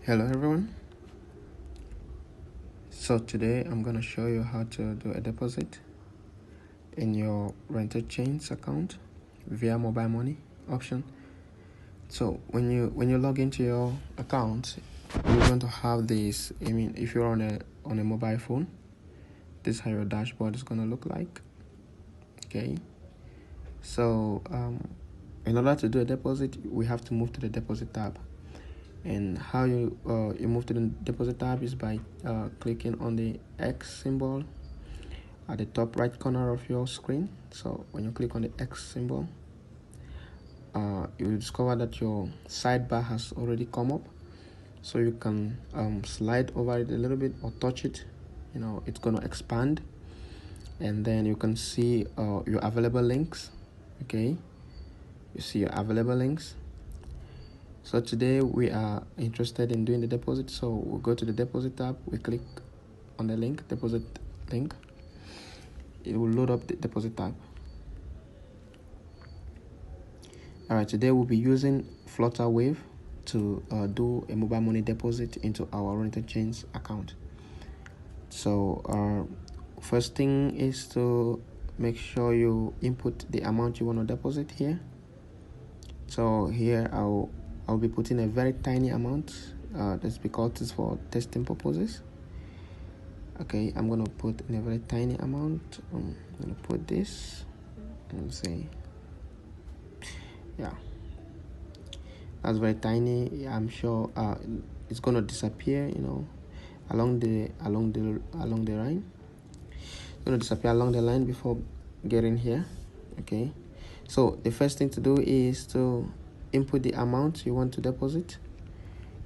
Hello everyone. So today I'm going to show you how to do a deposit in your Rentalchain account via mobile money option. So when you log into your account, you're going to have this. If you're on a mobile phone, this is how your dashboard is going to look like. Okay. So in order to do a deposit, we have to move to the deposit tab. And how you move to the deposit tab is by clicking on the X symbol at the top right corner of your screen. So when you click on the X symbol, you will discover that your sidebar has already come up, so you can slide over it a little bit or touch it. It's going to expand, and then you can see your available links. Okay, you see your available links. So today we are interested in doing the deposit, so we'll go to the deposit tab. We click on the link, deposit link. It will load up the deposit tab. Alright, today we'll be using Flutterwave to do a mobile money deposit into our Rentalchain account. So first thing is to make sure you input the amount you want to deposit here. So here I'll be putting a very tiny amount. That's because it's for testing purposes. Okay, I'm gonna put in a very tiny amount. I'm gonna put this and say, yeah, that's very tiny. I'm sure it's gonna disappear, along the line. It's gonna disappear along the line before getting here. Okay, so the first thing to do is to input the amount you want to deposit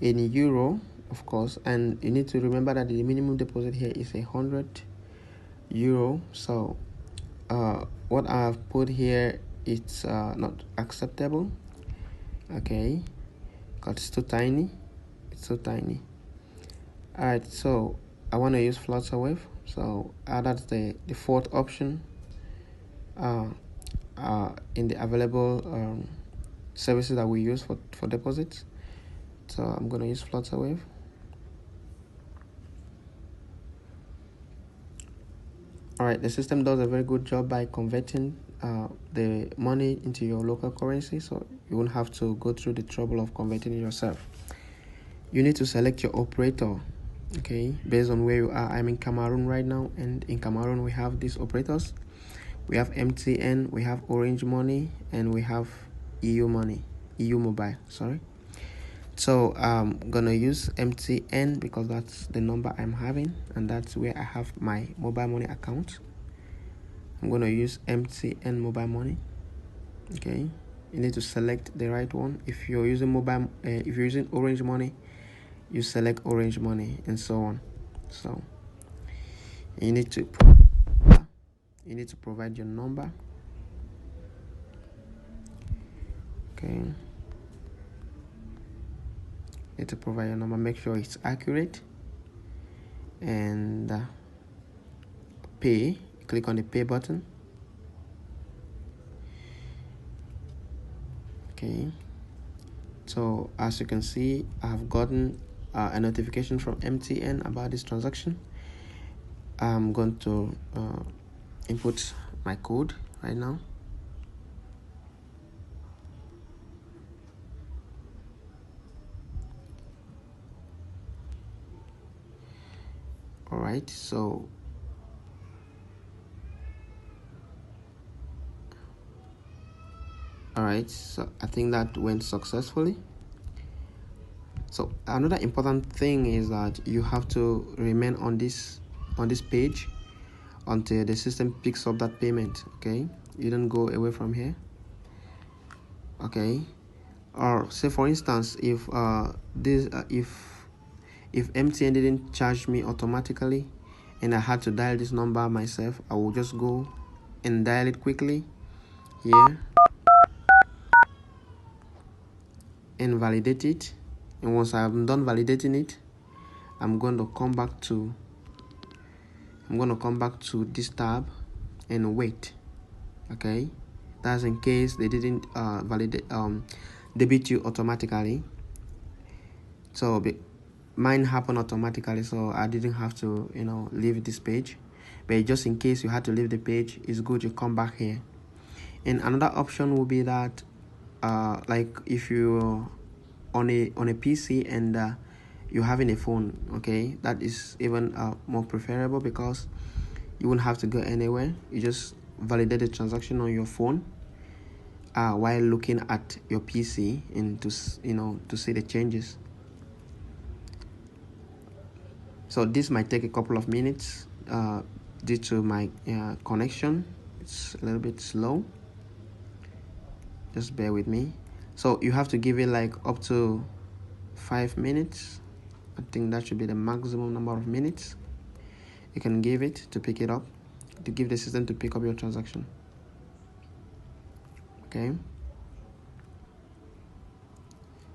in euro, of course, and you need to remember that the minimum deposit here is €100. So what I've put here, it's not acceptable. Okay, because it's too tiny. All right, so I want to use Flutterwave, so that's the fourth option in the available services that we use for deposits. So I'm going to use Flutterwave. Alright, the system does a very good job by converting the money into your local currency, so you won't have to go through the trouble of converting it yourself. You need to select your operator, okay, based on where you are. I'm in Cameroon right now, and in Cameroon we have these operators. We have MTN, we have Orange Money, and we have EU Mobile, sorry. So I'm gonna use MTN because that's the number I'm having, and that's where I have my mobile money account. I'm gonna use MTN mobile money. Okay, you need to select the right one. If you're using if you're using Orange Money, you select Orange Money, and so on. So you need to provide your number. Okay, you need to provide your number. Make sure it's accurate, and pay. Click on the pay button. Okay, so as you can see, I have gotten a notification from MTN about this transaction. I'm going to input my code right now. Alright, so I think that went successfully. So another important thing is that you have to remain on this page until the system picks up that payment. Okay, you don't go away from here. Okay, or say for instance, if if MTN didn't charge me automatically and I had to dial this number myself, I will just go and dial it quickly here and validate it. And once I'm done validating it, I'm going to come back to this tab and wait. Okay, that's in case they didn't debit you automatically. So mine happened automatically, so I didn't have to leave this page. But just in case you had to leave the page, it's good you come back here. And another option will be that like if you're on a PC and you're having a phone, okay, that is even more preferable, because you won't have to go anywhere. You just validate the transaction on your phone while looking at your PC, and to see the changes. So this might take a couple of minutes due to my connection. It's a little bit slow. Just bear with me. So you have to give it like up to 5 minutes. I think that should be the maximum number of minutes you can give it to pick it up, to give the system to pick up your transaction. Okay.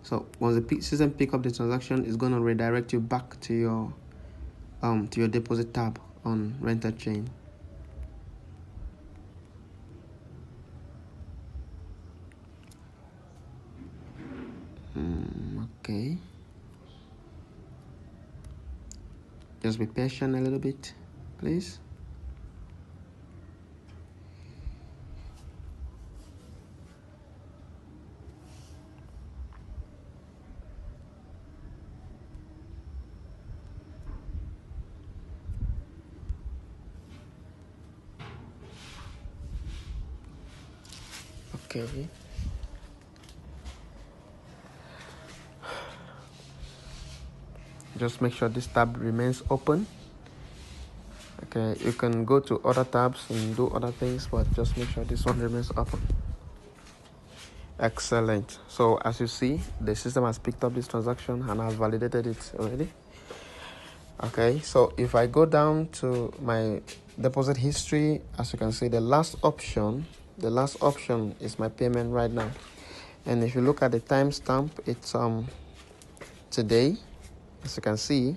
So once the system pick up the transaction, it's going to redirect you back to your deposit tab on Rentalchain. Okay. Just be patient a little bit, please. Okay. Just make sure this tab remains open. Okay, you can go to other tabs and do other things, but just make sure this one remains open. Excellent. So as you see, the system has picked up this transaction and has validated it already. Okay, so if I go down to my deposit history, as you can see, the last option is my payment right now. And if you look at the timestamp, it's today, as you can see,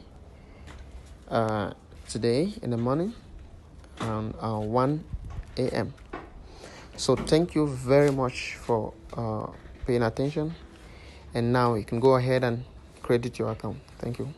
today in the morning around 1 a.m. So thank you very much for paying attention, and now you can go ahead and credit your account. Thank you.